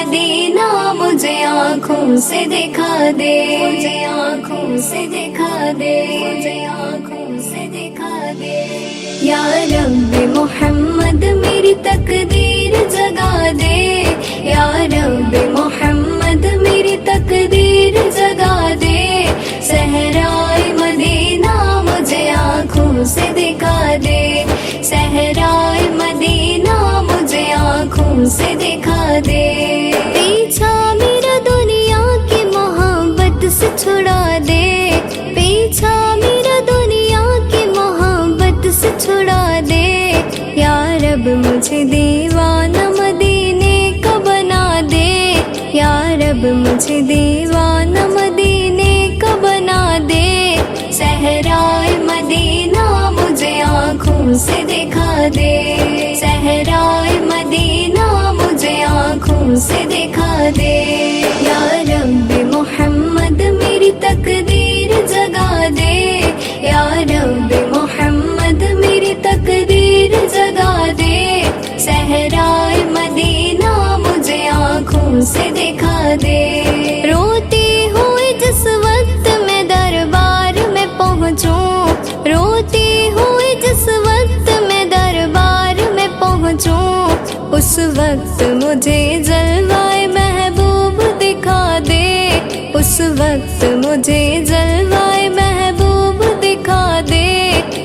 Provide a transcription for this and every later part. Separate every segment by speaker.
Speaker 1: مدینہ مجھے آنکھوں سے دکھا دے، مجھے آنکھوں سے دکھا دے، مجھے آنکھوں سے دکھا دے۔ یا رب محمد میری تقدیر جگا دے، یا رب محمد میری تقدیر جگا دے۔ صحرائے مدینہ مجھے آنکھوں سے دکھا دے، صحرائے مدینہ مجھے آنکھوں سے دکھا دے۔ پیچھا میرا دنیا کی محبت سے چھڑا دے، پیچھا میرا دنیا کی محبت سے چھڑا دے۔ یا رب مجھے دیوانہ مدینے کا بنا دے، یا رب مجھے دیوانہ مدینے کا بنا دے۔ صحرائے مدینہ مجھے آنکھوں سے دکھا دے، صحرائے مدینہ مجھے آنکھوں سے دکھا دے۔ یا رب محمد میری تقدیر جگا دے، یا رب محمد میری تقدیر جگا دے۔ صحرائے مدینہ مجھے آنکھوں سے دکھا دے۔ روتے ہوئے جس وقت میں دربار میں پہنچوں، روتے ہوئے جس وقت میں دربار میں پہنچوں، اس وقت مجھے جلوائے محبوب دکھا دے، اس وقت مجھے جلوائے محبوب دکھا دے۔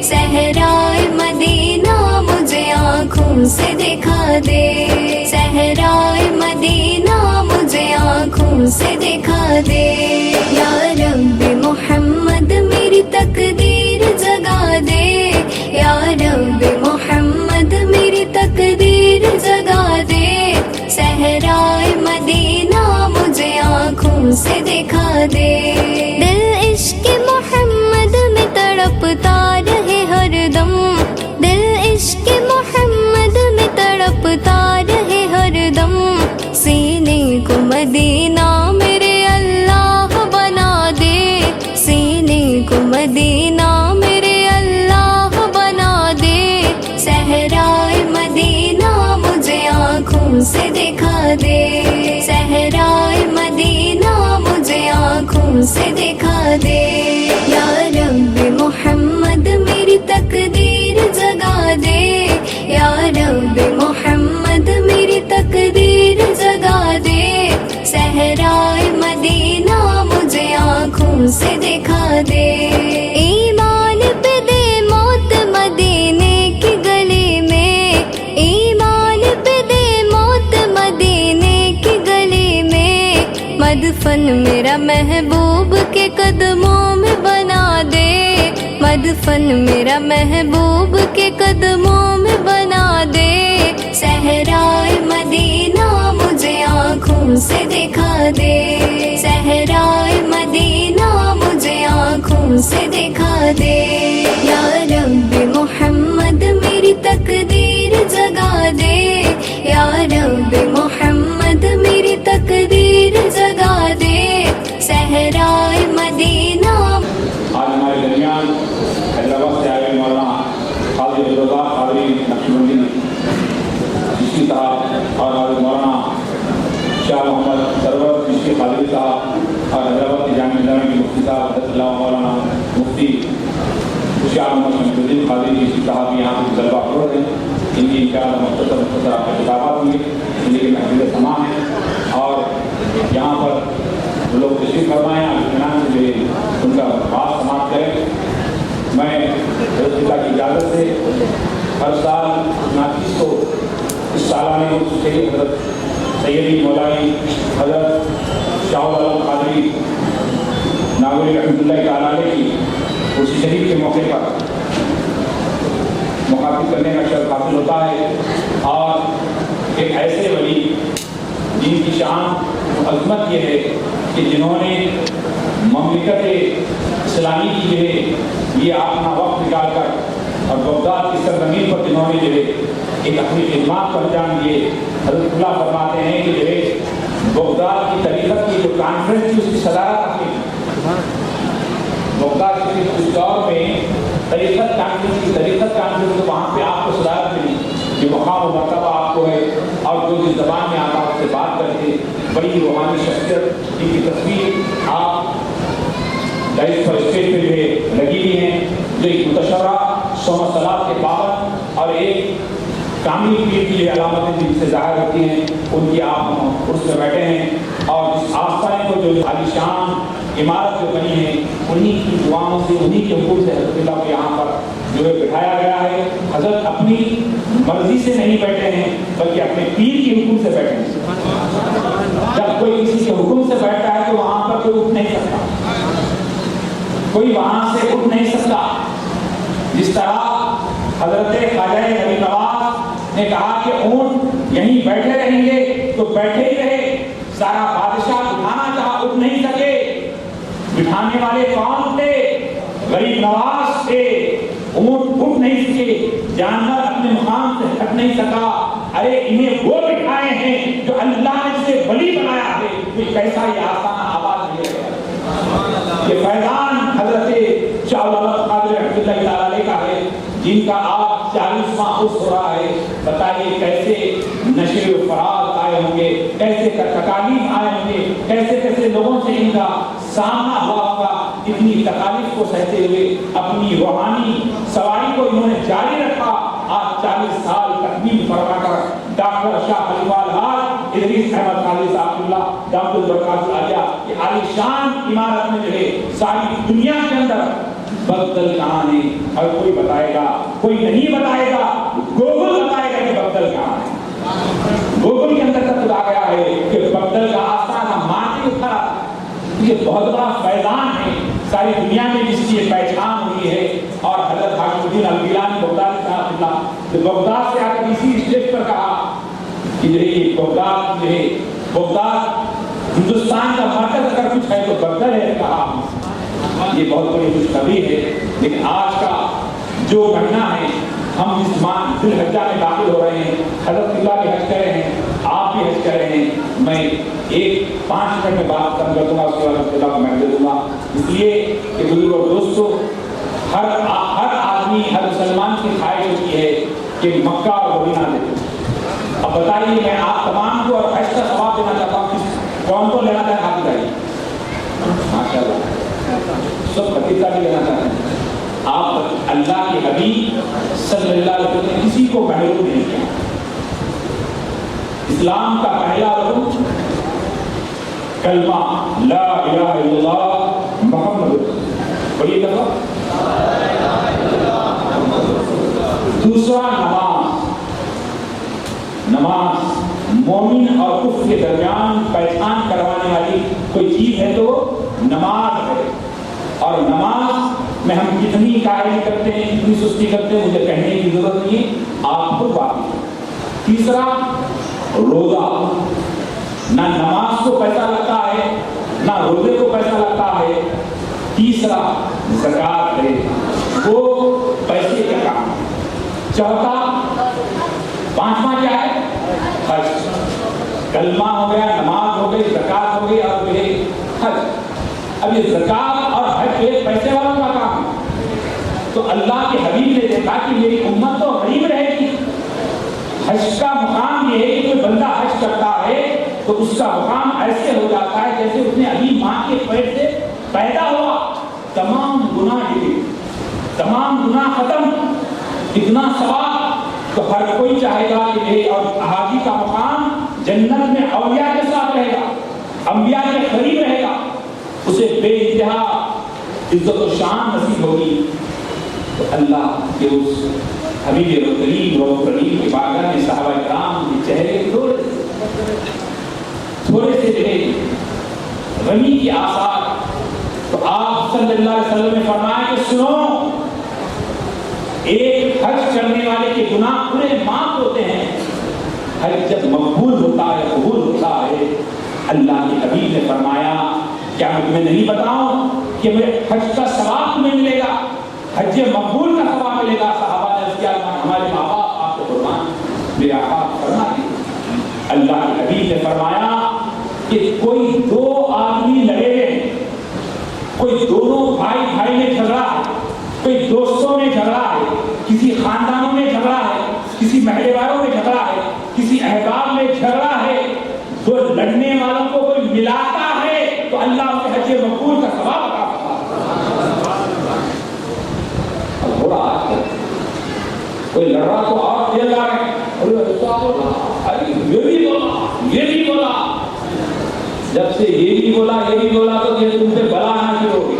Speaker 1: صحرائے مدینہ مجھے آنکھوں سے دکھا دے، صحرائے مدینہ مجھے آنکھوں سے دکھا دے۔ یا رب محمد میری تقدیر جگا دے، یا رب محمد میری تقدیر جگا دے۔ صحرائے مدینہ مجھے آنکھوں سے دکھا دے۔ دل عشق محمد میں تڑپتا رہے ہر دم، دل عشق محمد میں تڑپتا رہے ہر دم۔ سینے کو مدینہ میرے اللہ بنا دے، سینے کو مدینہ میرے اللہ بنا دے۔ صحرائے مدینہ مجھے آنکھوں سے دکھا دے، صحرائے مدینہ مجھے آنکھوں سے دکھا دے۔ یا رب محمد میری تقدیر جگا دے، یا رب محمد میری تقدیر جگا دے۔ صحرائے مدینہ مجھے آنکھوں سے دکھا دے۔ ایمان پہ دے موت مدینے کی گلی میں، ایمان پہ دے موت مدینے کی گلی میں۔ مدفن میرا محبوب کے قدموں میں بنا دے، مدفن میرا محبوب کے قدموں میں بنا دے۔ صحرائے مدینہ مجھے آنکھوں سے دکھا دے، صحرائے مدینہ مجھے آنکھوں سے دکھا دے۔ یا رب محمد میری تقدیر جگا دے، یا رب محمد میری تقدیر جگا دے۔ صحرائے مدینہ۔
Speaker 2: آج ہمارے درمیان حیدرآباد سے آئے مولانا قاضی عبداللہ قادری نقشبندی چشتی صاحب اور حضرت مولانا شاہ محمد سرور چشتی قادری صاحب اور حیدرآباد کی جامعہ ملیہ کے مفتی صاحب حضرت اللہ مولانا مفتی شاہ محمد شمس الدین قادری چشتی صاحب یہاں سے طلبہ ہو رہے ہیں۔ ان کی انشاءاللہ مختصر آپ کے خطابات ہوں گے، لیکن محفل تمام ہے اور یہاں پر وہ لوگ تشریف فرمائیں، اطمینان سے ان کا بات سماعت کریں۔ میں حضرت اللہ کی اجازت سے ہر سال 29 کو اس سالانہ شہید حضرت سیدی مولائی حضرت شاہ العالم قادری ناگوری رحمۃ اللہ تعالیٰ علیہ کی اس شہید کے موقع پر مخاطب کرنے کا شرف حاصل ہوتا ہے، اور ایک ایسے ولی جن کی شان و عظمت یہ ہے کہ جنہوں نے مملکت اسلامی کی جو ہے یہ اپنا وقت نکال کر اور بغداد کی سرزمین پر جنہوں نے جو ہے ایک اپنی خدمات کو انجام دیے۔ حضرت اللہ فرماتے ہیں کہ جو ہے بغداد کی طریقت کی جو کانفرنس تھی اس کی صدارت اپنی بغداد کے اس دور میں طریقت کانفرنس وہاں پہ آپ کو صدارت ملی، جو مقام و مرتبہ آپ کو ہے، اور جو جس زبان میں آپ سے بات کرتے بڑی روحانی شخصیت جن کی تصویر آپ ڈائس پر اسٹیج پہ جو ہے لگی ہوئی ہیں، جو ایک متشرہ 100 صلات کے پابند اور ایک کامل پیر کی جو علامتیں جن سے ظاہر ہوتی ہیں ان کی آپ اس میں بیٹھے ہیں، اور اس آستانے کو جو عالی شان عمارت جو بنی ہے انہی کی دعاؤں سے انہی کے حکم سے حضرت اللہ کو یہاں پر جو ہے بٹھایا گیا ہے۔ حضرت اپنی مرضی سے نہیں بیٹھے ہیں بلکہ اپنے پیر کے حکم سے بیٹھے ہیں۔ جب کوئی کسی کے حکم سے بیٹھتا ہے تو وہاں پر کوئی اٹھ نہیں سکتا، کوئی وہاں سے اٹھ نہیں سکتا۔ جس طرح حضرت خواجہ غریب نواز نے کہا کہ اونٹ یہیں بیٹھے رہیں گے تو بیٹھے ہی رہے، سارا بادشاہ اٹھانا چاہا اٹھ نہیں سکے، بٹھانے والے کون تھے؟ غریب نواز تھے۔ اونٹ اٹھ نہیں سکے، جانور اپنے مقام سے ہٹ نہیں سکا، ارے انہیں وہ بٹھائے ہیں جو اللہ نے اسے ولی بنایا ہے، کوئی کیسا یہ آسان آواز نہیں ہے۔ یہ فیضان حضرت شاہ العالم قادری رحمۃ اللہ تعالی علیہ کا ہے، جن کا آج 40واں عرس ہو رہا ہے۔ بتائیے کیسے نشے و فراز آئے ہوں گے، کیسے تکالیف آئے ہوں گے، کیسے کیسے لوگوں سے ان کا سامنا ہوا ہوگا۔ اتنی تکالیف کو سہتے ہوئے اپنی روحانی سواری کو انہوں نے جاری رکھا۔ آج 40 سال تکمیل فرما کر ڈاکٹر شاہ خلیفہ الحاج ادریس احمد خالد صاحب اللہ دامت البرکات العالیہ کی عالی شان عمارت میں جو ہے ساری دنیا کے اندر بغدل کہاں ہے؟ اور کوئی بتائے گا؟ کوئی نہیں بتائے گا، گوگل بتائے گا کہ بغدل کہاں ہے۔ گوگل کے اندر تک آ گیا ہے کہ بغدل کا آستانہ مانتے اٹھا۔ یہ بہت بڑا فیضان ہے ساری دنیا میں جس کی پہچان ہوئی ہے۔ اور حضرت حاکم الدین الگیلانی بغدادی صاحب اللہ جو بغداد سے آ کر اسی اسٹیج پر کہا کہ جو ہے بغداد جو ہے بغداد ہندوستان کا مرکز اگر کچھ ہے تو بغداد ہے کہا۔ یہ بہت بڑی خوشخبری ہے۔ لیکن آج کا جو مہینہ ہے ہم اس ماہ ذی الحجہ میں داخل ہو رہے ہیں، حضرت اللہ بھی حج کر رہے ہیں، آپ بھی حج کر رہے ہیں۔ میں 5 منٹ میں بات کر دوں گا، اس کے بعد اللہ کو میں دے دوں گا، اس لیے کہ بزرگ اور دوستو ہر آدمی ہر مسلمان کی خواہش ہوتی ہے کہ مکہ اور مدینہ دے۔ اب بتائیے میں آپ تمام کو اور حج کا ثواب دینا چاہتا ہوں، کون کو لینا چاہتا ہے؟ آپ بتائیے۔ ماشاء اللہ سب فتیقہ بھی لینا چاہتے ہیں۔ آپ اللہ کے حبیب صلی اللہ علیہ وسلم نے کسی کو محروم نہیں کیا۔ اسلام کا پہلا رکن کلمہ لا الہ الا اللہ محمد رسول اللہ، بڑی دفعہ۔ دوسرا نماز مومن اور کفر کے درمیان پہچان کروانے والی کوئی چیز ہے تو نماز ہے، اور نماز میں ہم کتنی کاہلی کرتے ہیں، کتنی سستی کرتے ہیں، مجھے کہنے کی ضرورت نہیں ہے، آپ کو واقعی ہے۔ تیسرا روزہ، نہ نماز کو پیسہ لگتا ہے نہ روزے کو پیسہ لگتا ہے۔ تیسرا زکوٰۃ ہے، وہ پیسے کا کام۔ چوتھا 5واں کیا ہے؟ حج۔ کلمہ ہو گیا، نماز ہو گئی، زکوٰۃ ہو گئی اور پھر حج۔ اب یہ زکوٰۃ اور حج یہ پیسے والوں کا کام ہے، تو اللہ کے حبیب نے دیکھا کہ میری امت تو غریب رہے گی۔ حج کا مقام یہ ہے کہ کوئی بندہ حج کرتا ہے تو اس کا مقام ایسے ہو جاتا ہے جیسے اس نے ابھی ماں کے پیٹ سے پیدا ہوا، تمام گناہ تمام گناہ ختم، اتنا ثواب۔ تو ہر کوئی چاہے گا کہ میرے اور حاجی کا مقام جنت میں اولیاء کے ساتھ رہے گا، انبیاء کے قریب رہے گا، اسے بے انتہا عزت و شان نصیب ہوگی۔ تو اللہ کے اس حبیب کریم روح کریم کی بارگاہ میں صحابہ کرام کے چہرے تھوڑے سے جو غمی کی آثار، تو آپ صلی اللہ علیہ وسلم نے فرمایا کہ سنو، ایک حج کرنے والے کے گناہ پورے معاف ہوتے ہیں۔ حج جب مقبول ہوتا ہے، قبول ہوتا ہے، اللہ کے حبیب نے فرمایا کیا میں تمہیں نہیں بتاؤں کہ میرے حج کا ثواب تمہیں ملے گا، حج مقبول کا ثواب ملے گا۔ صحابہ نے کیا ہمارے ماں باپ آپ کو قربان، میرے آقا فرما دیے۔ اللہ کے حبیب نے فرمایا کہ کوئی دو آدمی لڑے ہوئے، کوئی دونوں بھائی میں جھگڑا ہے، کوئی دوستوں میں جھگڑا ہے، کسی خاندانوں میں جھگڑا ہے، کسی محلے والوں میں جھگڑا ہے، کسی احباب میں جھگڑا ہے، تو لڑنے والوں کو ملاتا ہے تو اللہ اسے حج مقبول کا ثواب عطا فرماتا ہے۔ اب ہو رہا آج کل کوئی لڑ رہا تو آپ دے جا رہے ہیں، یہ بھی بولا، جب سے یہ بھی بولا تو یہ تم پہ بلا آنا شروع ہو گئی،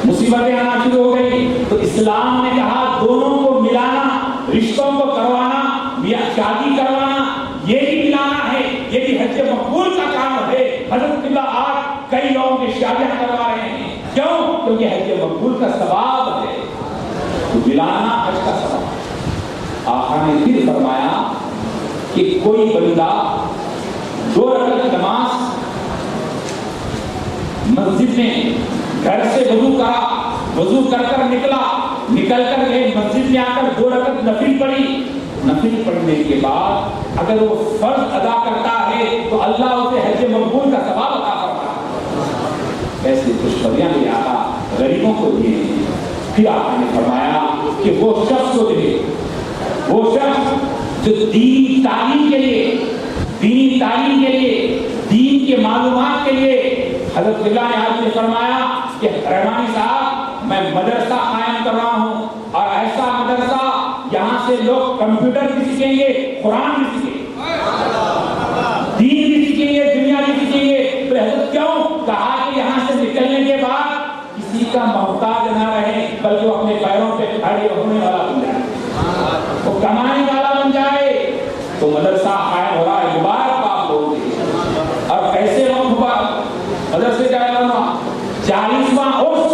Speaker 2: مصیبتیں آنا شروع ہو گئی۔ تو اسلام نے کہا دونوں کو ملانا، رشتوں کو کروانا، شادی کروانا، یہ بھی ملانا ہے، یہ بھی حج مقبول کا کام ہے۔ حضرت قبلہ آج کئی لوگوں کی شادیاں کروا رہے ہیں، کیوں؟ کیونکہ حج مقبول کا ثواب ہے، تو ملانا حج کا ثواب۔ آقا نے پھر فرمایا کہ کوئی بندہ 2 رکعت نماز مسجد میں گھر سے وضو کرا، وضو کر کر نکل کر گئے مسجد میں، آ کر 2 رکعت نفل پڑھی، نفل پڑھنے کے بعد اگر وہ فرض ادا کرتا ہے تو اللہ اسے حج مقبول کا ثواب عطا فرماتا ہے۔ ایسی خوشخبریاں بھی آقا غریبوں کو دیے ہیں۔ پھر آقا نے فرمایا کہ وہ شخص کو دے، وہ شخص جو دینی تعلیم کے لیے، دین کے معلومات کے لیے، حضرت اللہ نے آج نے فرمایا کہ رحمانی صاحب میں مدرسہ قائم کر رہا ہوں، اور ایسا مدرسہ یہاں سے لوگ کمپیوٹر بھی سیکھیں گے، قرآن بھی سیکھیں گے، دین بھی سیکھیں گے، دنیا بھی سیکھیں گے۔ تو حضرت کیوں؟ کہا کہ یہاں سے نکلنے کے بعد کسی کا محتاج نہ رہے، بلکہ وہ اپنے پیروں پہ کھڑے ہونے والا بن جائے، وہ کمانے والا بن جائے۔ تو مدرسہ قائم ہو رہا ہے، مبارک آپ لوگوں کے۔ اور کیسے مدرسے کا اعلان 40واں عرس،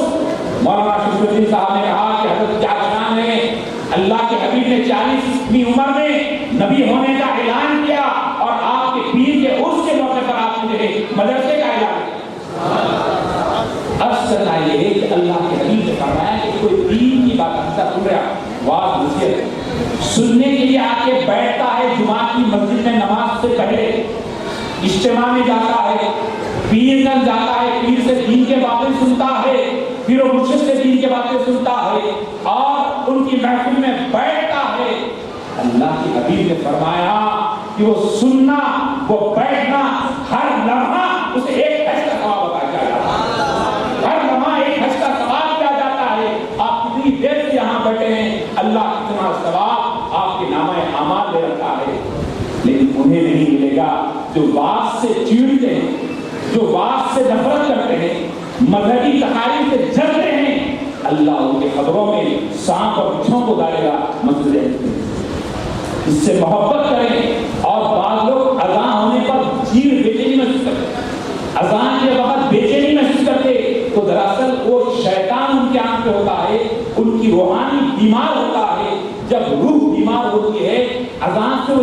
Speaker 2: مولانا شریف الدین صاحب نے کہا کہ حضرت کیا شان ہے، اللہ کے حبیب نے 40ویں عمر میں نبی ہونے کا اعلان کیا، اور آپ کے پیر کے عرس کے موقع پر آپ نے مدرسے کا اعلان کیا۔ عرض کرنا یہ ہے کہ اللہ کے حبیب نے فرمایا کہ کوئی دین کی بات سن رہا، واضح نصیحت سننے کے لیے آ کے بیٹھتا ہے جمعہ کی مسجد میں نماز سے پہلے، اجتماع میں جاتا ہے، پیر گنج جاتا ہے، پیر سے دین کے باتیں سنتا ہے، پیر و مرشد سے دین کے باتیں سنتا ہے، اور ان کی محفل میں بیٹھتا ہے۔ اللہ کے حبیب نے فرمایا کہ وہ سننا، وہ بیٹھنا، ہر لمحہ اسے ایک حج کا ثواب عطا کیا جاتا ہے، ہر لمحہ ایک حج کا ثواب کیا جاتا ہے۔ آپ کتنی دیر سے یہاں بیٹھے ہیں، اللہ کتنا ثواب آپ کے نامہ اعمال دے رکھا ہے، لیکن انہیں نہیں ملے گا جو بات سے چیڑتے ہیں، جو بات سے نفرت کرتے ہیں، مذہبی تقاریب سے جلتے ہیں۔ اللہ ان کے قبروں میں سانپ اور بچھوں کو ڈالے گا، مسجد اس سے محبت کریں۔ اور بعض لوگ اذان ہونے پر چیڑ بےچینی محسوس کرتے، اذان کے وقت بےچینی محسوس کرتے، تو دراصل وہ شیطان ان کے آنکھ پہ ہوتا ہے، ان کی روحانی بیمار ہوتا ہے۔ جب روح بیمار ہوتی ہے، اذان سے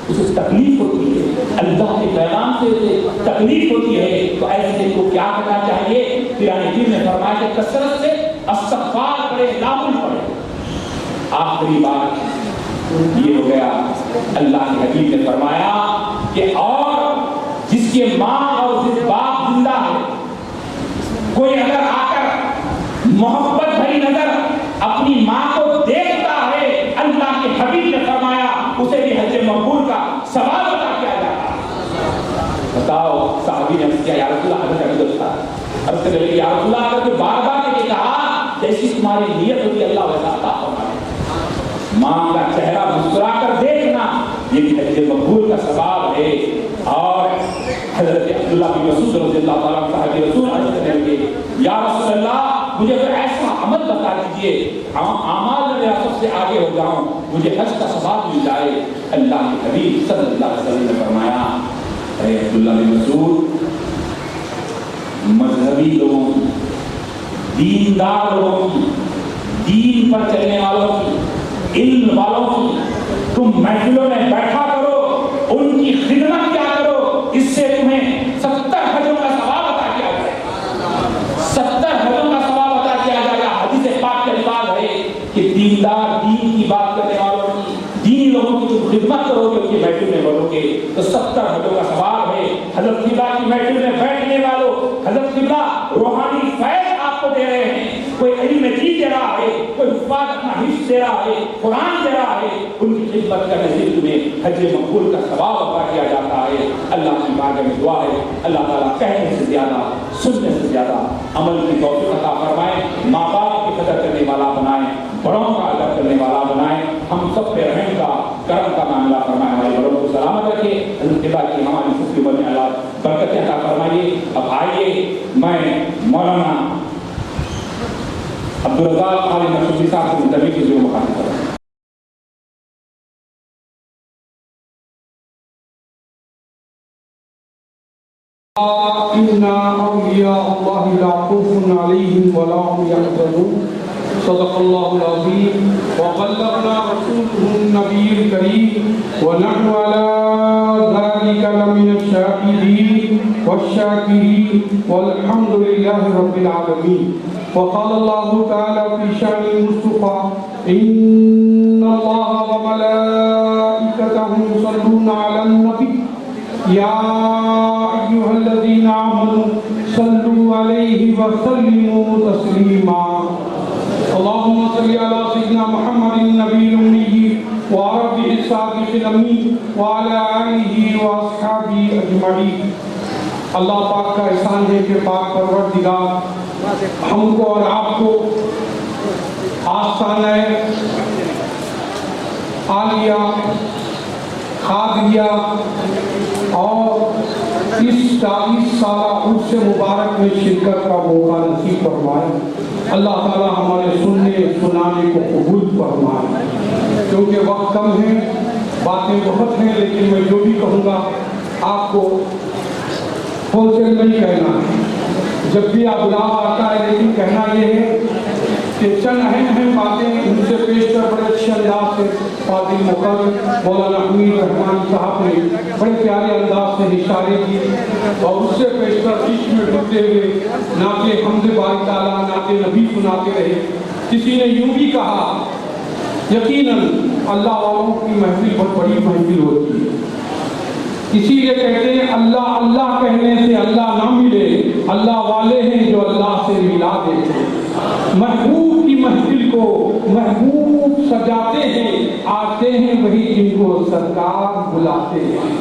Speaker 2: اسے تکلیف ہوتی ہے، اللہ کے پیغام سے اسے تکلیف ہوتی ہے، تو ایسے کو کیا کرنا چاہیے؟ قرآن کریم نے فرمایا کہ کثرت سے استغفار پڑھے، نافل پڑھے۔ آخری بات یہ ہو گیا، اللہ کے حبیب نے فرمایا کہ اور جس کے ماں اور جس باپ زندہ ہے، کوئی اگر آ کر محبت بھری نظر اپنی ماں کو دیکھتا ہے، اللہ کے حبیب نے فرمایا اسے بھی حج مقبول کا ثواب عطا کیا جاتا ہے۔ بتاؤ، صحابی نے عرض کیا یا رسول اللہ، حضرت ابو بکر عرض کرنے لگے یا رسول اللہ، اگر کوئی بار بار نے کہا جیسی تمہاری نیت ہوتی اللہ ویسا عطا فرمائے۔ ماں کا چہرہ مسکرا کر دیکھنا یہ بھی حج مقبول کا ثواب ہے۔ اور حضرت عبداللہ بن مسعود رضی اللہ تعالیٰ عنہ صاحب رسول عرض کرنے لگے یا رسول اللہ، مجھے کوئی ایسا عمل بتا دیجئے اعمال میں میرا سب سے آگے ہو جاؤں، مجھے حج کا ثواب مل جائے۔ اللہ کے حبیب صلی اللہ علیہ وسلم نے فرمایا اے عبداللہ بن مسعود، مذہبی لوگوں کی، دیندار لوگوں کی، دین پر چلنے والوں کی، علم والوں کی تم محفلوں میں بیٹھا کرو، ان کی خدمت کیا کرو، اس سے تمہیں 70 حجوں کا ثواب عطا کیا جائے، 70 حجوں کا ثواب عطا کیا جائے گا۔ حدیث پاک کا الفاظ ہے کہ دیندار، دین کی بات کرنے والوں کی، دینی لوگوں کی تم خدمت کرو گے، ان کی محفل میں بڑھو گے تو 70 حجوں کا ثواب ہے۔ حضرت قبلہ کی محفل میں بیٹھنے والوں، حضرت قبلہ روحانی فیض آپ کو دے رہے ہیں، کوئی علم دین دے رہا ہے، کوئی حفاظ اپنا حفظ دے رہا ہے، قرآن دے رہا ہے، ان کی خدمت کا نتیجے تمہیں حج مقبول کا ثواب عطا کیا جاتا ہے۔ اللہ کی بارگاہ میں دعا ہے اللہ تعالیٰ کہنے سے زیادہ سننے سے زیادہ عمل کی توفیق عطا فرمائے، ماں باپ کی قدر کرنے والا بنائیں، بڑوں کا ادب کرنے والا بنائیں، ہم سب پہ رحم کا کرم کا معاملہ فرمائے، ہمارے بڑوں کو سلامت رکھے، حضرت کی ہماری خوشی عمر میں اللہ برکتیں عطا فرمائیے۔ اب آئیے میں مولانا عبدالرزاق خالد نقشبندی صاحب سے متعلق کی ضرور مخاطب کروں۔
Speaker 3: إن أولياء الله لا خوف عليهم ولا هم يحزنون صدق الله العظيم وبلغنا رسوله النبي الكريم ونحن على ذلك لمن الشاهدين والشاكرين والحمد لله رب العالمين وقال الله تعالى في شأن المصطفى إن الله وملائكته يصلون على النبي يا أيها الذين آمنوا صلوا عليه وسلموا تسليما اللهم صل على سيدنا محمد النبي الأمي وعربه الصادق الأمين وعلى آله وأصحابه أجمعين۔ اللہ پاک کا احسان ہے کہ پاک پروردگار ہم کو اور آپ کو آستانہ عالیہ قادریہ اور اس 40 سالہ عرص مبارک میں شرکت کا موقع نصیب فرمائے۔ اللہ تعالیٰ ہمارے سننے سنانے کو قبول فرمائے۔ کیونکہ وقت کم ہے، باتیں بہت ہیں، لیکن میں جو بھی کہوں گا آپ کو ہول سیل نہیں کہنا ہے، جب بھی آپ بلاوا آتا ہے، لیکن کہنا یہ ہے کہ چند اہم باتیں ان سے پیش کر بڑے اچھے انداز سے فاضل مقرر مولانا حمید رحمان صاحب نے بڑے پیارے انداز سے اشارے کیے اور اس سے پیش کر عشق میں ڈوبتے ہوئے نعت حمد باری تعالیٰ نعت نبی سناتے رہے۔ کسی نے یوں بھی کہا یقیناً اللہ والوں کی محفل بہت بڑی محفل ہوتی ہے، اسی لیے کہتے ہیں اللہ اللہ کہنے سے اللہ نہ ملے، اللہ والے ہیں جو اللہ سے ملا دیتے۔ محبوب کی محفل کو محبوب سجاتے ہیں، آتے ہیں وہی جن کو سرکار بلاتے ہیں۔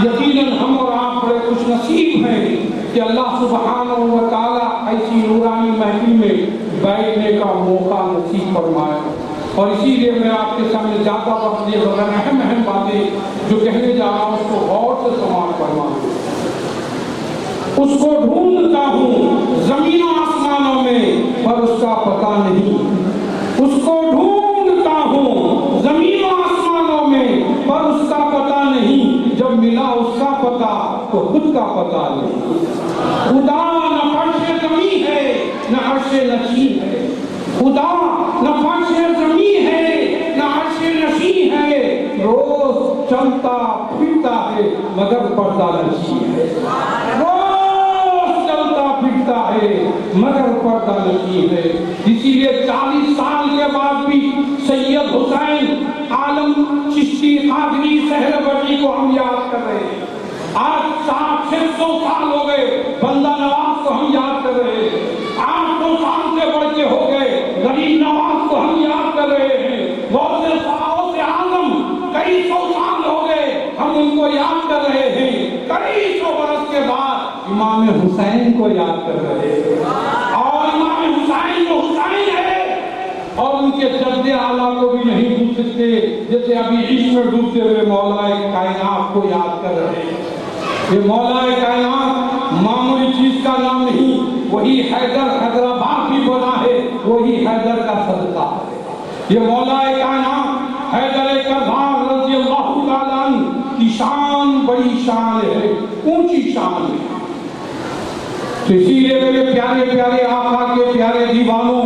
Speaker 3: یقیناً ہم اور آپ بڑے خوش نصیب ہیں کہ اللہ سبحانہ و تعالیٰ ایسی نورانی محفل میں بیٹھنے کا موقع نصیب فرمائے، اور اسی لیے میں آپ کے سامنے زیادہ وقت لیے بغیر اہم باتیں جو کہنے جا رہا ہوں اس کو غور سے سماعت فرمائیں۔ اس کو ڈھونڈتا ہوں زمین و آسمانوں میں پر اس کا پتہ نہیں، اس کو ڈھونڈتا ہوں زمین و آسمانوں میں پر اس کا پتہ نہیں، جب ملا اس کا پتہ تو خود کا پتہ نہیں۔ خدا نہ فرش زمین ہے نہ عرش نشین ہے، خدا نہ فرش زمین ہے نہ عرش نشین ہے، روز چلتا پھرتا ہے مگر پردہ نشین ہے، روز چلتا پھرتا ہے مگر پردہ نشین ہے۔ اسی لیے 40 سال کے بعد بھی سید حسین عالم چشتی قادری سہروردی کو ہم یاد کر رہے ہیں۔ آج 600 سال ہو گئے بندہ نواز کو ہم یاد کر رہے ہیں، 800 سال سے بڑھ کے ہو گئے غریب نواز کو ہم یاد کر رہے ہیں، غوث اعظم کئی سو سال ہو گئے ہم ان کو یاد کر رہے ہیں، کئی سو برس کے بعد امام حسین کو یاد کر رہے ہیں، اور امام حسین جو حسین ہے اور ان کے جد اعلیٰ کو بھی نہیں بھول سکتے، جیسے ابھی عشق میں ڈوبتے ہوئے مولا کائنات کو یاد کر رہے ہیں۔ یہ مولا کائنات معمولی چیز کا نام نہیں، وہی حیدرآباد بھی بنا ہے، وہی حیدر کا صدقہ ہے۔ یہ مولا کائنات حیدر کرار رضی اللہ تعالیٰ عنہ کی شان بڑی شان ہے، اونچی شان ہے۔ تو اسی لیے میرے پیارے پیارے آقا کے پیارے دیوانوں،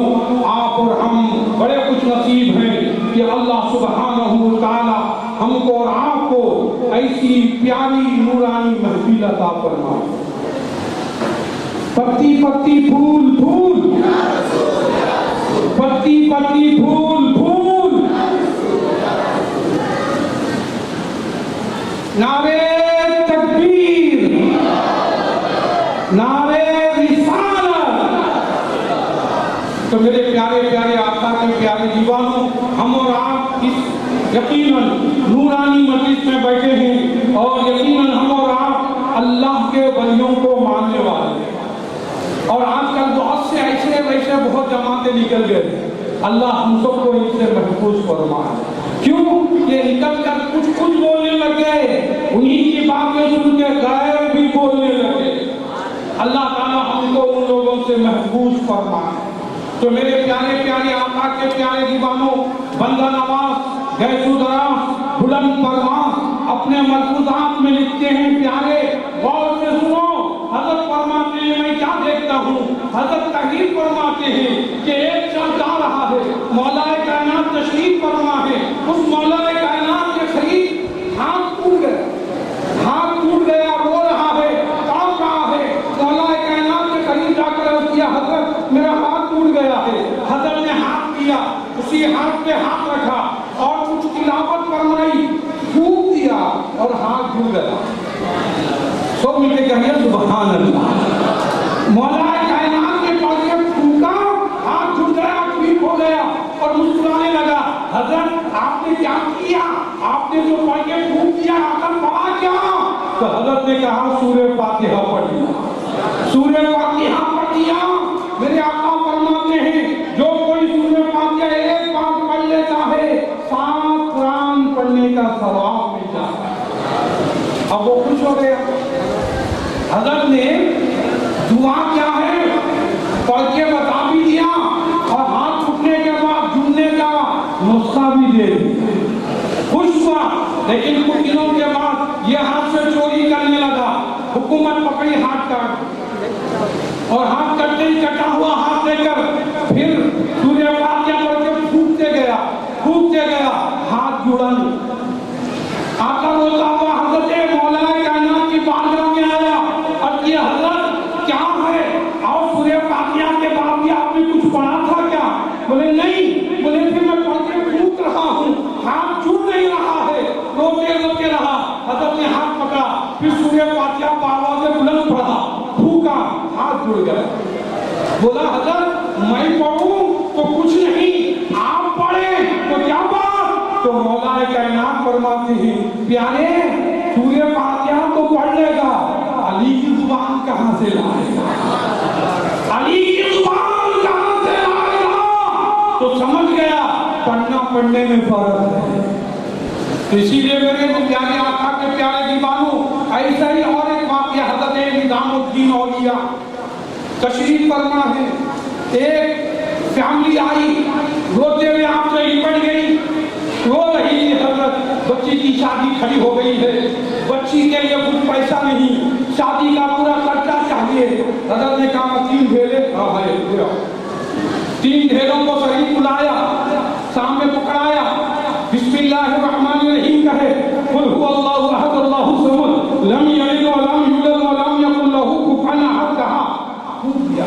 Speaker 3: آپ اور ہم بڑے خوش نصیب ہیں کہ اللہ سبحانہ و تعالیٰ ہم کو اور آپ کو ایسی پیاری نورانی محفل عطا فرمائے۔ پتی پتی پھول پھول، پتی پتی پھول پھول، نعرے تکبیر، نعرے رسالت۔ تو میرے پیارے پیارے آقا کے پیارے دیوانوں، ہم اور آپ اس یقیناً نورانی مجلس میں بیٹھے ہیں اور یقیناً ہم اور آپ اللہ کے ولیوں کو ماننے والے ہیں، اور آج کل بہت سے ایسے ویسے بہت جماعتیں نکل گئے، اللہ ہم سب کو ان سے محفوظ فرمائے۔ کیوں کہ نکل کر کچھ بولنے لگے، انہی کی باتیں سن کے غیر بھی بولنے لگے۔ اللہ تعالیٰ ہم کو ان لوگوں سے محفوظ فرمائے۔ تو میرے پیارے پیارے آقا کے پیارے دیوانوں، بندہ نواز گیسو دراز بلند پرواز اپنے ملفوظات میں لکھتے ہیں، پیارے غور سے سنو۔ حضرت فرماتے ہیں میں کیا دیکھتا ہوں، حضرت تحریر فرماتے ہیں کہ ایک شخص جا رہا ہے، مولا کائنات تشریف فرما ہے، اس مولا کائنات کے قریب ہاتھ ٹوٹ گیا، رو رہا ہے، تڑپ رہا ہے۔ مولا کائنات کے قریب جا کر عرض کیا حضرت میرا ہاتھ ٹوٹ گیا ہے۔ حضرت نے ہاتھ کیا، اسی ہاتھ پہ ہاتھ رکھا اور کچھ تلاوت فرمائی، پھونک دیا اور ہاتھ جڑ گیا۔ سب مل کے کہیے سبحان اللہ۔ مولا کائنات نے پڑھ کے پھونکا، ہاتھ جڑ گیا، ٹھیک ہو گیا اور مسکرانے لگا۔ حضرت آپ نے کیا کیا؟ آپ نے جو پڑھ کے پھونک دیا آخر پڑھا کیا؟ تو حضرت نے کہا سورہ فاتحہ پڑھ دیا، سورہ فاتحہ پڑھ دیا۔ میرے آقا فرماتے ہیں جو کوئی سورہ فاتحہ ایک بار پڑھ لیتا ہے 7 قرآن پڑھنے کا ثواب ملتا ہے۔ اب وہ خوش ہو گیا۔ حضرت نے دعا کیا ہے پڑھ کے بتا بھی دیا اور ہاتھ ٹوٹنے کے بعد جڑنے کا نسخہ بھی دے دیا، خوش ہوا۔ لیکن کچھ دنوں کے بعد یہ ہاتھ سے چوری کرنے لگا، حکومت پکڑی ہاتھ کاٹ، اور ہاتھ کٹتے ہی کٹا ہوا ہاتھ لے کر پھر سورہ فاتحہ پڑھ کے پھونکتے گیا، ہاتھ جڑا نہیں۔ آقا روتا ہوا حضرت مولا کائنات کی بارگاہ میں آیا اور یہ حضرت کیا ہے؟ اور سورہ فاتحہ کے بعد بھی آپ نے کچھ پڑھا تھا کیا؟ بولے نہیں۔ بولے پھر میں پڑھ کے پھونک رہا ہوں، ہاتھ جڑ نہیں رہا ہے، روتے رہا۔ حضرت نے ہاتھ پکڑا، پھر سورہ فاتحہ باآواز بلند پڑھا، پھونکا، ہاتھ جڑ گیا۔ بولا حضرت میں پڑھوں تو کچھ نہیں، آپ پڑھیں تو کیا بات؟ تو مولا کائنات فرماتے ہیں پیارے سورہ فاتحہ تو پڑھ لے گا، علی کی زبان کہاں سے لائے گا؟ علی کی زبان کہاں سے لائے گا؟ تو سمجھ گیا پڑھنا پڑھنے میں فرق ہے۔ اسی لیے میرے پیارے آقا کے پیارے دیوانوں، ایسا ہی اور ایک واقعہ حضرت نظام الدین اولیاء تشریف فرما ہے۔ ایک فیملی آئی، روتے ہوئے آپ سے لپٹ گئی، رو رہی ہے حضرت، بچی کی شادی کھڑی ہو گئی ہے، بچی کے لیے کچھ پیسہ نہیں، شادی کا پورا خرچہ چاہیے۔ حضرت نے کہا 3 ڈھیلے، ہاں ہے 3 ڈھیلوں کو صحیح بلایا، سامنے پکڑایا، بسم اللہ الرحمن الرحیم کہے، قل هو اللہ احد اللہ الصمد لم یلد ولم یولد ولم یکن لہ کفوا احد کہا، پھونک دیا،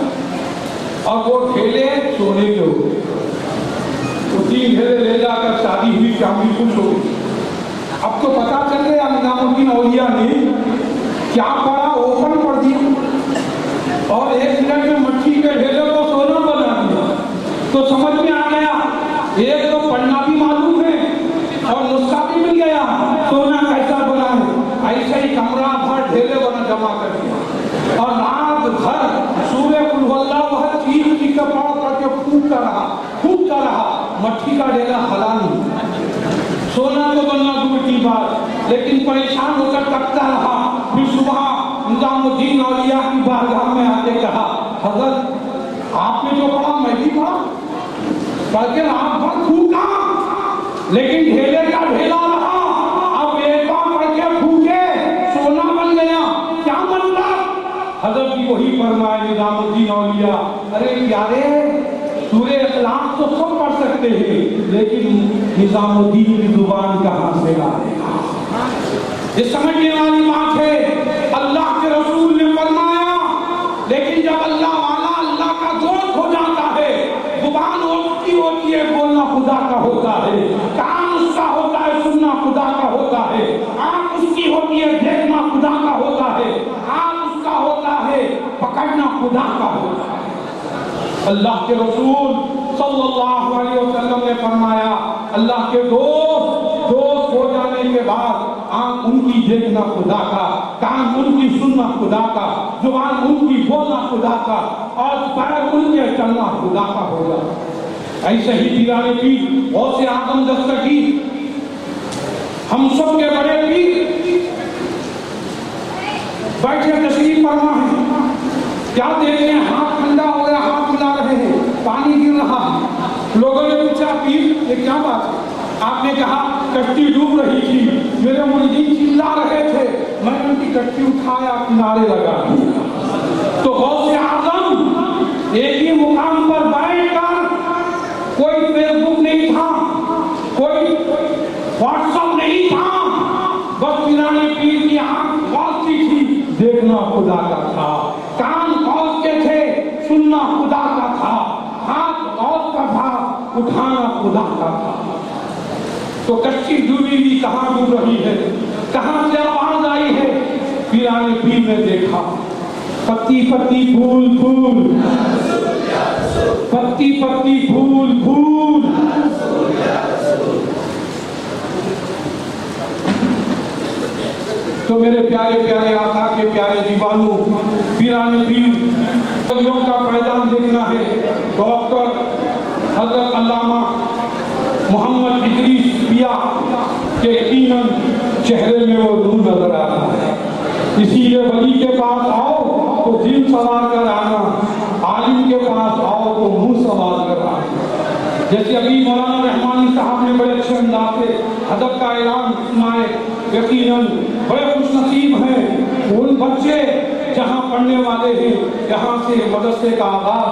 Speaker 3: اور وہ ڈھیلے سونے کے ہو گئے۔ وہ 3 ڈھیلے لے جا کر شادی ہوئی، فیملی خوش ہو گئی۔ اب تو پتا چل گیا نظام الدین اولیاء نے کیا پڑھا، اوپن پڑھ دیا اور 1 منٹ میں مٹی کے ڈھیلے کو سونا بنا دیا۔ تو سمجھ میں آ گیا ایک تو پڑھنا بھی معلوم ہے اور نسخہ بھی مل گیا سونا کیسا بنا ہے۔ ایسے ہی کمرہ بھر ڈھیلے بنا جمع کر دیا اور رات بھر سورہ قل هو اللہ احد چیخ کر پڑھ کے پھونکتا رہا، مٹی کا ڈھیلا ہلا نہیں۔ سونا تو بننا دور کی بات، لیکن پریشان ہو کر تکتا رہا۔ پھر صبح نظام الدین اولیاء کی بارگاہ میں آ کے کہا حضرت آپ نے جو پڑھا میں بھی پڑھا، پڑھ کے رات بھر پھونکا لیکن ڈھیلے کا ڈھیلا رہا، اب ایک بار پڑھ کے پھونکے سونا بن گیا، کیا مطلب؟ حضرت بھی وہی فرمائے نظام الدین اولیاء، ارے پیارے سورہ اخلاص تو سب پڑھ سکتے ہیں لیکن نظام الدین کی زبان کہاں سے لائے گا؟ یہ سمجھنے والی بات ہے۔ اللہ کے رسول نے فرمایا لیکن جب اللہ والا اللہ کا دوست ہو جاتا ہے، زبان اس کی ہوتی ہے، بولنا خدا کا ہوتا ہے، کان اس کا ہوتا ہے، سننا خدا کا ہوتا ہے، آنکھ اس کی ہوتی ہے، دیکھنا خدا کا ہوتا ہے، ہاتھ اس کا ہوتا ہے، پکڑنا خدا کا ہوتا ہے۔ اللہ کے رسول صلی اللہ علیہ وسلم نے فرمایا اللہ کے دوست ہو جانے کے بعد آنکھ ان کی دیکھنا خدا کا، کان ان کی سننا خدا کا، زبان ان کی بولنا خدا کا، اور پیر ان کے چلنا خدا کا ہوگا۔ ایسے ہی پیرانے پیر غوث اعظم دستگیر، ہم سب کے بڑے پیر بیٹھے تشریف فرما ہے، کیا دیکھتے ہیں ہاتھ ٹھنڈا ہو گیا، ہاتھ ملا رہے ہیں، پانی گر رہا ہے۔ لوگوں نے پوچھا پیر یہ کیا بات ہے؟ آپ نے کہا کشتی ڈوب رہی تھی، میرے مریدین چلا رہے تھے، میں ان کی کشتی اٹھایا کنارے لگا دیا۔ تو غوث اعظم ایک ہی مقام پر بیٹھ کر، کوئی فیس بک نہیں تھا، کوئی واٹس ایپ نہیں تھا، بس پیرانے پیر کی آنکھ کھولتی تھی، دیکھنا خدا کا تھا، کان کھولتے تھے، سننا خدا کا تھا، ہاتھ کھولتا تھا، اٹھانا خدا کا تھا۔ تو کشتی ڈوبی ہوئی کہاں ڈوب رہی ہے، کہاں سے آواز آئی ہے؟ پیرانے پیر نے دیکھا، پتی پتی پھول پھول، پتی پتی پھول پھول۔ تو میرے پیارے پیارے آقا کے پیارے دیوانوں، پیرانے پیر کا پیغام دیکھنا ہے۔ ڈاکٹر حضرت علامہ محمد ادریس پیا کے یقیناً چہرے میں وہ نور نظر آتا ہے، اسی لیے ولی کے پاس آؤ تو دل سوار کر آنا، عالم کے پاس آؤ تو منہ سوار کر آنا۔ جیسے ابھی مولانا رحمانی صاحب نے بڑے اچھے انداز سے ادب کا اعلان سنائے، یقیناً بڑے خوش نصیب ہیں ان بچے جہاں پڑھنے والے ہیں، جہاں سے مدرسے کا آغاز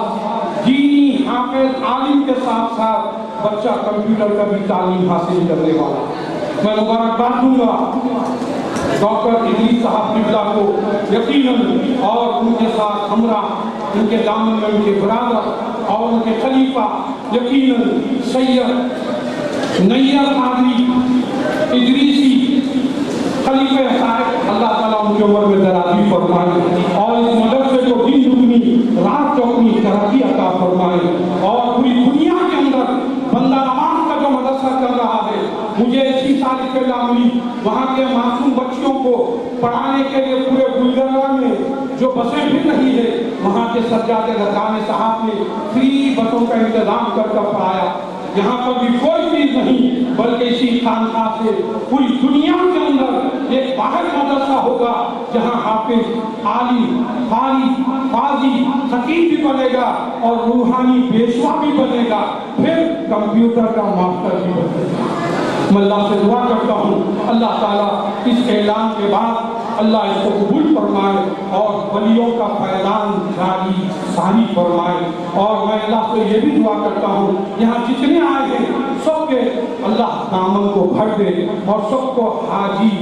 Speaker 3: دینی حافظ عالم کے ساتھ ساتھ بچہ کمپیوٹر کا بھی تعلیم حاصل کرنے والا۔ میں مبارکباد دوں گا ڈاکٹر ادریس صاحب قبلہ کو، یقیناً اور ان کے ساتھ ہمراہ ان کے دامن میں ان کے برادر اور ان کے خلیفہ یقیناً سید نیّر قادری ادریسی خلیفہ صاحب، اللہ تعالیٰ ان کی عمر میں درازی فرمائے اور اس مدرسے کو دن دگنی رات چوگنی ترقی عطا فرمائے، اور پوری دنیا کے اندر بندہ نماز کا جو مدرسہ کر رہا ہے، مجھے اسی سال کے ملی وہاں کے معصوم بچیوں کو پڑھانے کے لیے پورے گلگرہ میں جو بسیں پھر رہی ہے، وہاں کے سجاد لدھانی صاحب نے فری بسوں کا انتظام کر کر پڑھایا۔ یہاں پر بھی کوئی چیز نہیں بلکہ اسی خانقاہ سے پوری دنیا کے اندر ایک واحد مدرسہ ہوگا جہاں حافظ، عالم، قاری، قاضی، خطیب بھی بنے گا اور روحانی پیشوا بھی بنے گا، پھر کمپیوٹر کا ماسٹر بھی بنے گا۔ میں اللہ سے دعا کرتا ہوں اللہ تعالیٰ اس اعلان کے بعد اللہ اس کو قبول فرمائے اور ولیوں کا فیضان جاری ساری فرمائے، اور میں اللہ سے یہ بھی دعا کرتا ہوں یہاں جتنے آئے ہیں سب کے اللہ دامن کو بھر دے اور سب کو حاجی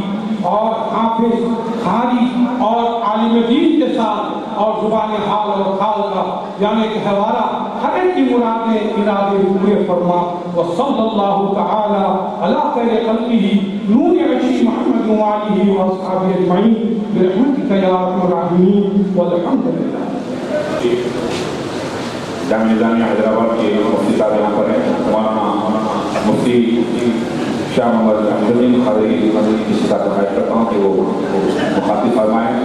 Speaker 3: اور حافظ، قاری اور عالم دین کے ساتھ اور زبان حال اور حال کا یعنی کہ حوالہ ہر ایک کی مرادیں ارادے پورے فرما۔ وصلی اللہ تعالی علی خیر خلقہ نور عرش محمد وآلہ واصحابہ اجمعین برحمتک یا ارحم الراحمین والحمد للہ۔
Speaker 2: جامعہ نظامیہ حیدرآباد کے مفتی صاحب یہاں پر ہیں، مولانا مفتی شاہ محمد امین قادری کی خدمت میں خواہش کرتا ہوں کہ وہ مخاطب فرمائیں۔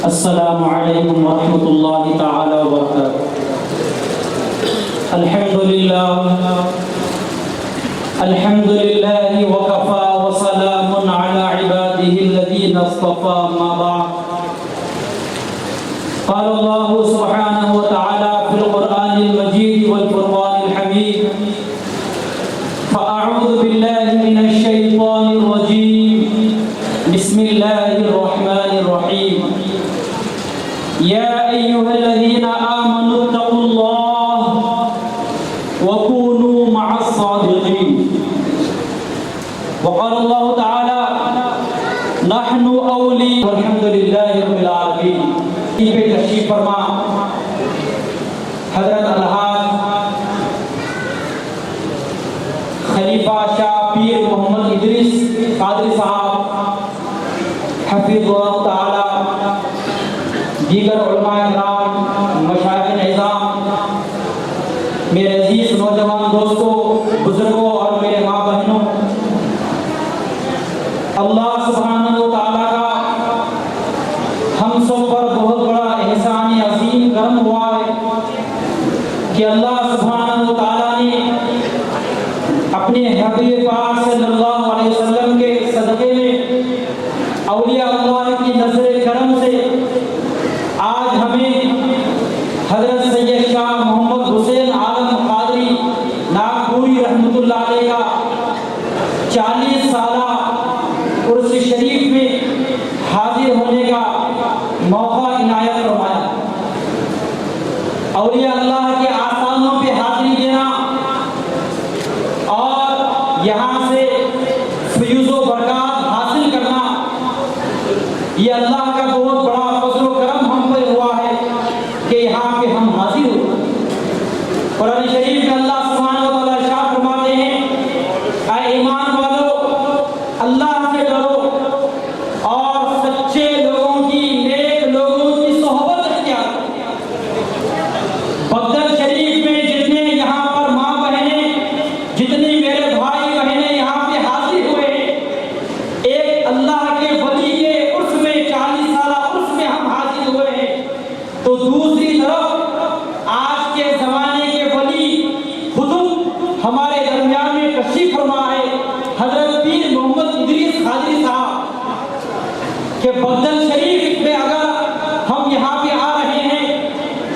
Speaker 4: السلام علیکم ورحمۃ اللہ تعالی وبرکاتہ۔ الحمد للہ وکفى وسلام علی عباده الذین اصطفى، ما بعد۔ قال اللہ سبحانہ وتعالی فی القرآن المجید والفرقان الحمید، فأعوذ باللہ من الشیطان الرجیم، بسم اللہ الرحمن الرحیم۔ یا ایہا الذین آمنوا اتقوا اللہ وکونوا مع الصادقین۔ وقال اللہ تعالی نحن اولی والحمد للہ رب العالمین۔ پہ تشریف فرما حضرت الحاج خلیفہ شاہ پیر محمد ادریس قادری صاحب حفظ اللہ تعالی، دیگر علماء کرام، مشائخ اعظام، میرے عزیز نوجوان اللہ سبحانہ و تعالیٰ کا ہم سب پر بہت بڑا احسان عظیم کرم ہوا ہے کہ اللہ سبحانہ و تعالیٰ نے اپنے حبیب پاک صلی اللہ علیہ وسلم کے صدقے میں اولیاء اللہ کی نظر کرم سے آج ہمیں حضرت سید شاہ محمد حسین عالم قادری ناگپوری رحمۃ اللہ علیہ کا 40 سالہ عرس شریف میں حاضر ہونے کا موقع عنایت فرمایا۔ اولیاء اللہ کے آستانوں پہ حاضری دینا اور یہاں سے فیوز و برکات حاصل کرنا، یہ اللہ کا بہت بڑا فضل و کرم ہم پر ہوا ہے کہ یہاں پہ ہم حاضر ہوئے۔ قرآن شریف میں اللہ سبحانہ و تعالیٰ ارشاد فرماتے ہیں، اے ایمان والو اللہ سے ڈرو اور سچے لوگوں کی، نیک لوگوں کی صحبت اختیار کرو۔ بغداد شریف میں جتنے یہاں پر ماں بہنیں، جتنی میرے بھائی بہنیں یہاں پہ حاضر ہوئے ہیں، ایک اللہ کے ولی کے عرس میں 40 سالہ عرس میں ہم حاضر ہوئے ہیں، تو دوسری طرف آج کے زمانے کے ولی خود ہمارے درمیان میں تشریف فرما ہے، حضرت پیر محمد ادریس قادری صاحب کہ بغداد شریف میں اگر ہم یہاں پہ آ رہے ہیں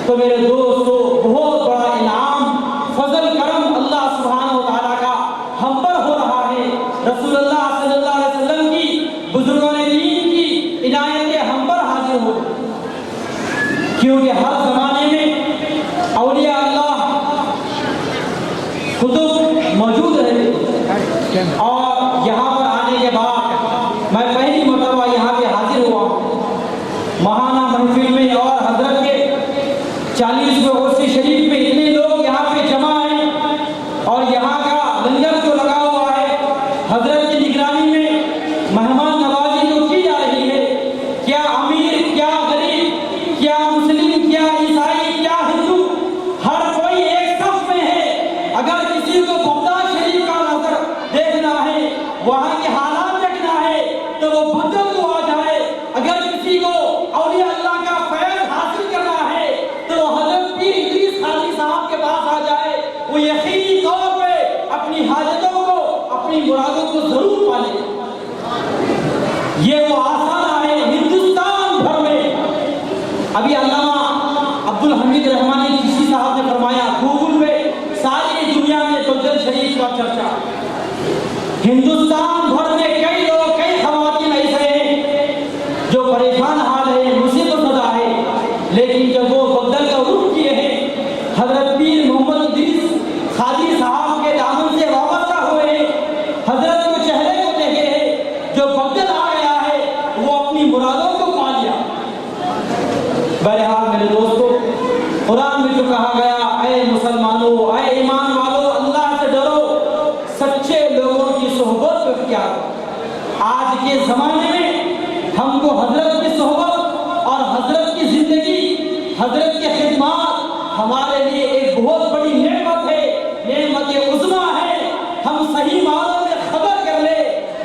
Speaker 4: تو میرے دوستو بہت بڑا انعام، فضل کرم اللہ سبحانہ و تعالیٰ کا ہم پر ہو رہا ہے۔ رسول اللہ صلی اللہ علیہ وسلم کی، بزرگان دین کی عنایتیں ہم پر حاضر ہو، کیونکہ ہر زمانے میں اولیاء اللہ خود موجود رہے، اور یہاں پر آنے کے بعد میں پہلی مرتبہ یہاں پہ حاضر ہوا ماہانہ محفل میں، اور حضرت کے 40ویں عرس شریف میں اتنے لوگ یہاں پہ جمع ہیں، اور یہاں کا لنگر جو لگا ہوا ہے حضرت کی نگرانی میں مہمان نوازی جو کی جا رہی ہے، کیا امیر، کیا غریب، کیا مسلم، کیا عیسائی، کیا ہندو، ہر کوئی ایک صف میں ہے۔ اگر کسی کو بغداد شریف کا نظر دیکھنا ہے، وہاں کے حالات دیکھنا ہے، تو وہ بغداد کو آ جائے۔ اگر کسی کو اولیاء اللہ کا فیض حاصل کرنا ہے تو وہ حضرت پیر ادریس قادری صاحب کے پاس آ جائے، وہ یقینی طور پہ اپنی حاجتوں کو، اپنی مرادوں کو ضرور پالے۔ یہ وہ آسان ہے ہندوستان بھر میں۔ ابھی علامہ عبدالحمید رحمانی چشتی صاحب نے فرمایا، گوگل پہ ساری دنیا میں بغداد شریف کا چرچا، ہندوستان بھر میں کئی لوگ، کئی خواتین ایسے ہیں جو پریشان حال ہے، مصیبت زدہ ہے، لیکن جب وہ بغداد کا رخ کیے ہیں، حضرت پیر محمد ادریس قادری صاحب کے دامن سے وابستہ ہوئے ہیں، حضرت کے چہرے کو دیکھے ہیں، جو بغداد آ گیا ہے وہ اپنی مرادوں کو پا لیا۔ بہرحال میرے دوستو، قرآن میں جو کہا گیا، اے مسلمانوں، اے ایمان والو اللہ سے ڈرو، سچے لوگوں کی صحبت کو اختیار کرو۔ آج کے زمانے میں ہم کو حضرت کی صحبت اور حضرت کی زندگی، حضرت کی خدمات ہمارے لیے ایک بہت بڑی نعمت ہے، نعمت عظمیٰ ہے۔ ہم صحیح معنوں میں خبر کر لے،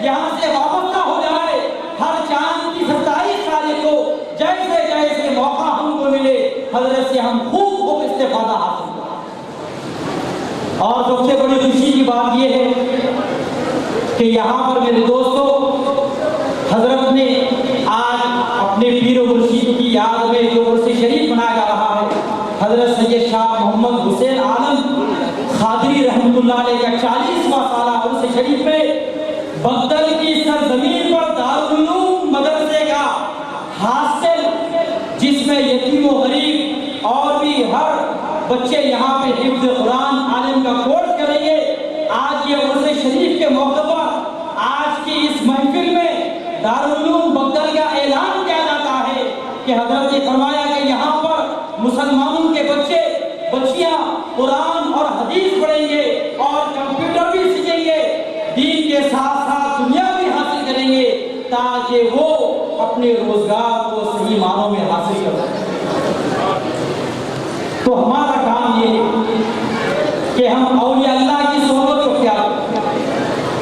Speaker 4: یہاں سے وابستہ ہو جائے، ہر چاند کی 27 تاریخ کو جیسے جیسے موقع ہم کو ملے حضرت سے ہم خوب استفادہ حاصل کریں۔ اور سب سے بڑی خوشی کی بات یہ ہے کہ یہاں پر میرے دوستو، حضرت نے آج اپنے پیر و مرشد کی یاد میں جو عرس شریف منایا جا رہا ہے، حضرت سید شاہ محمد حسین عالم قادری رحمۃ اللہ علیہ کا 40واں سالہ عرس شریف میں بغداد کی سرزمین پر دارالعلوم مدرسے کا حاصل، جس میں یتیم و غریب اور بھی ہر بچے یہاں پہ حفظ قرآن عالم کا کورس کریں گے۔ آج یہ عرس شریف کے موقع پر آج کی اس محفل میں دارالعلوم بغداد کا اعلان کیا جاتا ہے کہ حضرت نے فرمایا کہ یہاں پر مسلمانوں کے بچے بچیاں قرآن اور حدیث پڑھیں گے اور کمپیوٹر بھی سیکھیں گے، دین کے ساتھ ساتھ دنیا بھی حاصل کریں گے، تاکہ وہ اپنے روزگار کو صحیح معنوں میں حاصل کر سکیں۔ تو ہمارا کام یہ ہے کہ ہم اولیاء اللہ کی صحبت کو اختیار کریں۔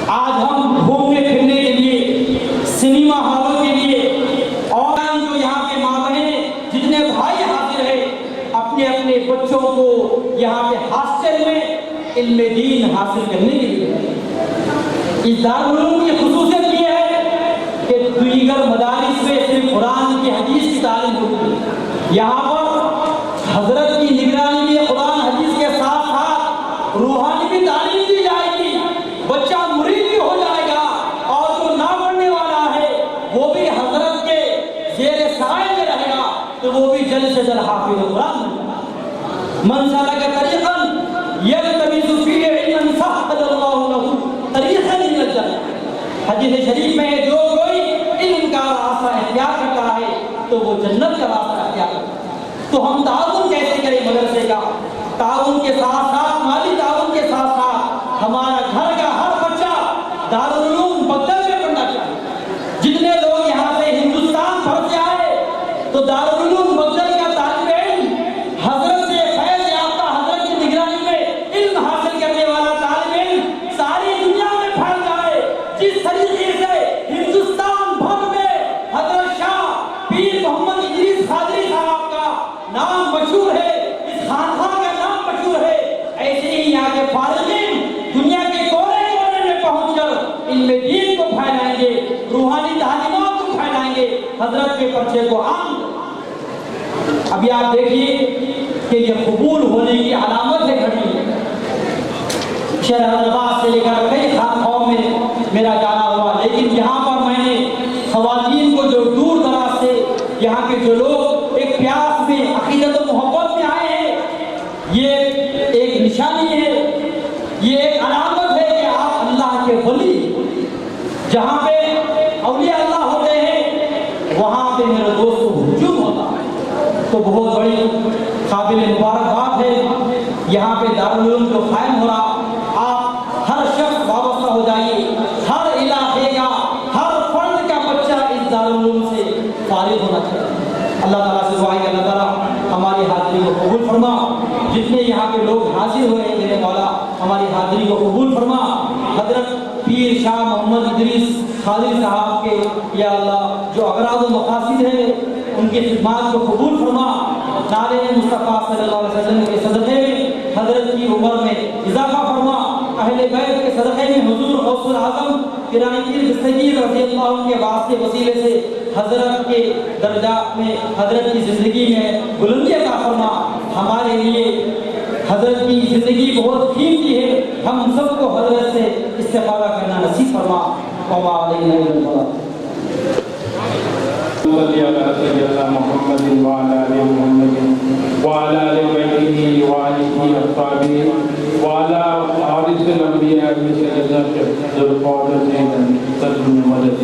Speaker 4: آج ہم گھومنے پھرنے کے لیے علم دین حاصل کرنے کے لیے۔ اس دارالعلوم کی خصوصیت یہ ہے کہ دیگر مدارس میں صرف قرآن کی حدیث کی تعلیم ہوتی ہے، یہاں پر حضرت کی نگرانی میں قرآن حدیث کے ساتھ ساتھ روحانی بھی تعلیم دی جائے گی، بچہ مرید بھی ہو جائے گا، اور جو نہ پڑھنے والا ہے وہ بھی حضرت کے زیر سائے میں رہے گا تو وہ بھی جلد سے جلد حافظ قرآن بن جائے گا۔ من سلک طریقا یلتمس فیہ علما سہل اللہ لہ طریقا الی الجنہ۔ حدیث شریف میں جو کوئی علم کا راستہ اختیار کرتا ہے تو وہ جنت کا راستہ اختیار کرتا ہے۔ تو ہم تعاون کیسے کریں مدرسے کا؟ تعاون کے ساتھ ساتھ، مالی تعاون کے ساتھ ساتھ ہمارا گھر کا ہر بچہ دارالعلوم بغداد میں پڑھنا چاہیے۔ جتنے لوگ یہاں سے ہندوستان بھر سے آئے تو دارالعلوم بغداد کا طالب علم، حضرت سے فیض یافتہ، حضرت کی نگرانی میں علم حاصل کرنے والا طالب علم ساری دنیا میں پھیل جائے۔ جس طریقے سے ہندوستان بھر میں حضرت شاہ پیر محمد ادریس قادری صاحب کا نام مشہور ہے، اس خانقاہ کا نام مشہور ہے، ایسے ہی یہاں کے فارغین دنیا کے کونے کونے میں پہنچ کر علم دین کو پھیلائیں گے، روحانی تعلیمات کو پھیلائیں گے، حضرت کے پرچے کو عام کریں۔ ابھی آپ دیکھیے کہ یہ قبول ہونے کی علامت ہے گھڑی ہے۔ شہر حیدرآباد سے لے کر کئی خانقاہوں میں میرا جانا ہوا، لیکن یہاں پر میں نے خواتین کو جو دور دراز سے یہاں کے جو لوگ ایک پیاس میں، عقیدت و محبت میں آئے ہیں، یہ ایک نشانی ہے، یہ ایک علامت ہے کہ آپ اللہ کے ولی۔ جہاں پہ اولیاء اللہ ہوتے ہیں وہاں پہ میرے دوست کو ہجوم ہوتا ہے، تو بہت بڑی قابل مبارک بات ہے۔ یہاں پہ دارالعلوم جو قائم ہو رہا، آپ ہر شخص وابستہ ہو جائیے، ہر علاقے کا ہر فرد کا بچہ اس دارالعلوم سے فارغ ہونا چاہیے۔ اللہ تعالیٰ سے دعا ہے کہ اللہ تعالیٰ ہماری حاضری کو قبول فرما، جتنے یہاں کے لوگ حاضر ہوئے ہیں میرے مولا ہماری حاضری کو قبول فرما۔ حضرت پیر شاہ محمد ادریس قادری صاحب کے یا اللہ جو اغراض و مقاصد ہیں ان کی خدمات کو قبول فرما۔ نالے مصطفیٰ صلی اللہ علیہ وسلم کے صدقے میں حضرت کی عمر میں اضافہ فرما۔ اہل بیت کے صدقے میں حضور غوث الاعظم پیرانی پیر دستگیر رضی اللہ عنہ کے واسطے وسیلے سے حضرت کے درجات میں، حضرت کی زندگی میں بلندی عطا فرما۔ ہمارے لیے حضرت کی زندگی بہت قیمتی ہے، ہم سب کو حضرت سے استفادہ کرنا نصیب فرما۔ وما علینا الا البلاغ۔
Speaker 3: صلی اللہ علیہ وسلم محمد وعلی آل محمد وعلی آل بیتہ وعلی اصحابہ وعلی حارث الانبیاء بسیدنا ذوالفضل سید مدد۔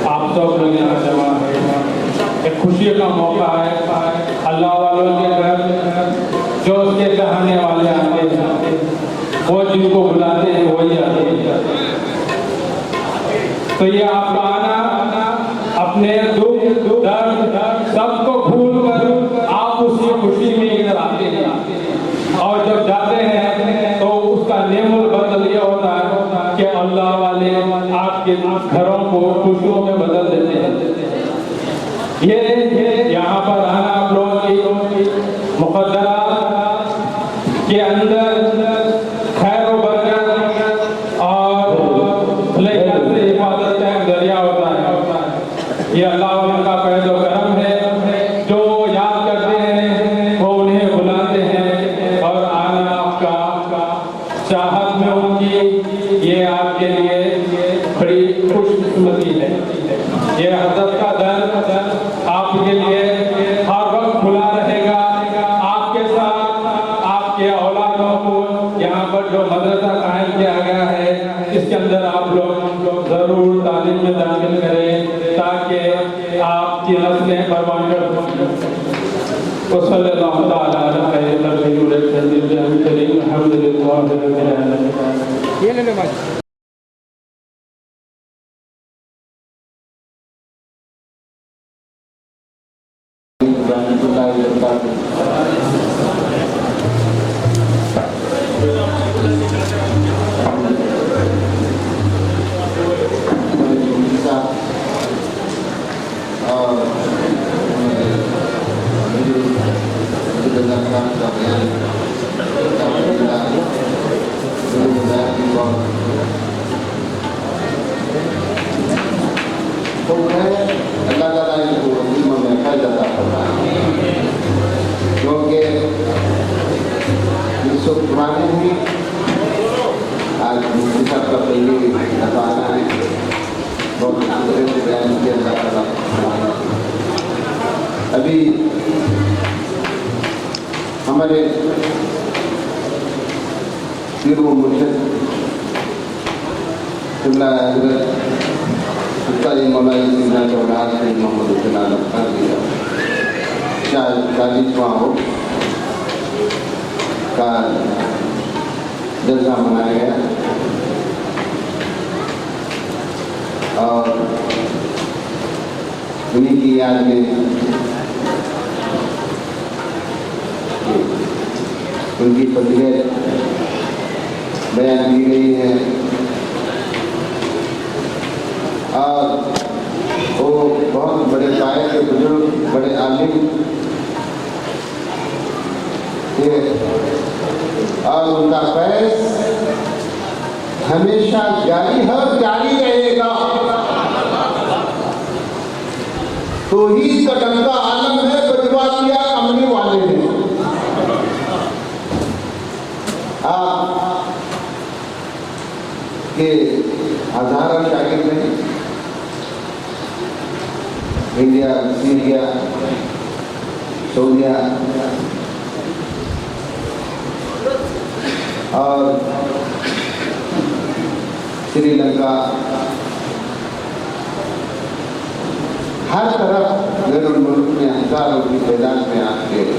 Speaker 3: آپ سب لوگ یہاں جمع ہیں، ایک خوشی کا موقع ہے۔ اللہ والوں کے گھر جو اس کے چاہنے والے آتے ہیں، وہ جن کو بلاتے ہیں وہی آتے ہیں۔ تو یہ آپ کا آنا اپنے دکھ درد سب کو بھول کر آپ اس کی خوشی میں ادھر آتے ہیں، اور جب جاتے ہیں تو اس کا نعم البدل یہ ہوتا ہے کہ اللہ والے آپ کے گھروں کو خوشیوں میں بدل دیتے ہیں۔ یہ یہاں پر آنا آپ لوگوں کی مقدرات کے اندر خیر و برکت اور حفاظت کا ایک ذریعہ ہوتا ہے۔ یہ اللہ والوں کا فیض و کرم ہے، جو یاد کرتے ہیں وہ انہیں بلاتے ہیں، اور آنا آپ کا چاہت میں ان کی یہ آپ کے لیے بڑی خوش قسمتی ہے۔ یہ حضرت کا در آپ کے لیے ہر وقت کھلا رہے گا۔ آپ کے ساتھ آپ کے اولادوں کو یہاں پر جو مدرسہ قائم کیا گیا ہے اس کے اندر آپ لوگ ضرور تعلیم میں داخل کریں تاکہ آپ کی نسلیں پروان چڑھ۔ وصلی اللہ تعالیٰ علی خیر خلقہ الحمد للہ رب العالمین۔
Speaker 5: اور ہمارے پیر و مرشد قبلہ حضرت استاد مولانا سیدنا چودھری سید محمد حسین عالم کر دیا 40واں ہو کا جلسہ منایا گیا اور انہیں کی یاد میں ان کی فضیلت بیان کی گئی ہے اور وہ بہت بڑے قائد کے بزرگ بڑے عالم تھے اور ان کا فیض ہمیشہ جاری ہے اور جاری رہے گا. توحید کا ڈنکا عالم ہے بجوا دیا کملی والے نے. آپ کے ہزاروں شاگرد ہیں انڈیا سیریا سعودیہ اور سری لنکا ہر طرف غیر الملک میں ہزاروں کی تعداد میں آپ کے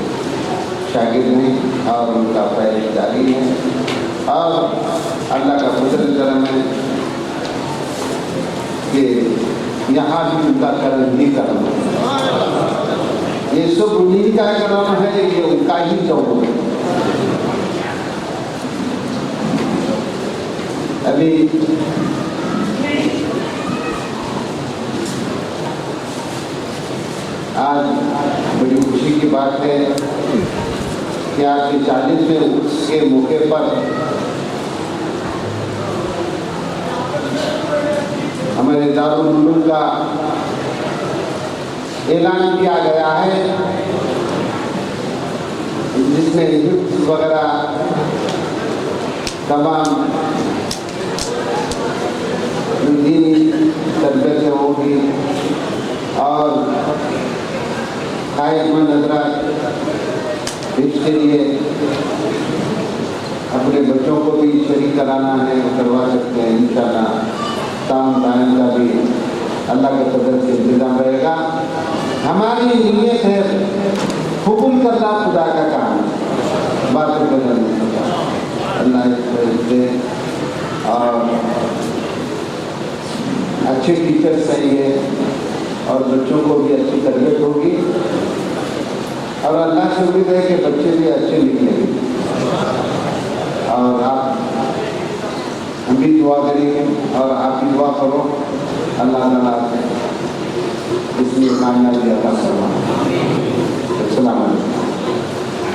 Speaker 5: شاگرد ہیں اور ان کا فیض جاری ہے اور اللہ کا فضل کرم ہے کہ یہاں بھی ان کا کرم ہی کرم ہے. یہ سب انہیں کا کرم ہے, یہ ان کا ہی چوک ہے. ابھی آج بڑی خوشی کی بات ہے کہ آپ کے 40ویں عرس کے موقع پر ہمارے دارالعلوم کا اعلان کیا گیا ہے جس میں حفظ وغیرہ تمام دینی تربیتیں ہوگی اور خواہش مند حضرات اس کے لیے اپنے بچوں کو بھی شریک کرانا ہے کروا سکتے ہیں انشاءاللہ. تام دائم کا بھی اللہ کے قدر سے انتظام رہے گا. ہماری نیت ہے حکم کرنا خدا کا کام ہے, باتیں کرنا نہیں ہوتا. اللہ اس دے اور اچھے ٹیچر صحیح ہے اور بچوں کو بھی اچھی تربیت ہوگی اور اللہ سے امید ہے کہ بچے بھی اچھے نکلیں گے. اور آپ ہم بھی دعا کریں گے اور آپ بھی دعا کرو اللہ تعالیٰ اس لیے کامیابی عطا فرمائے.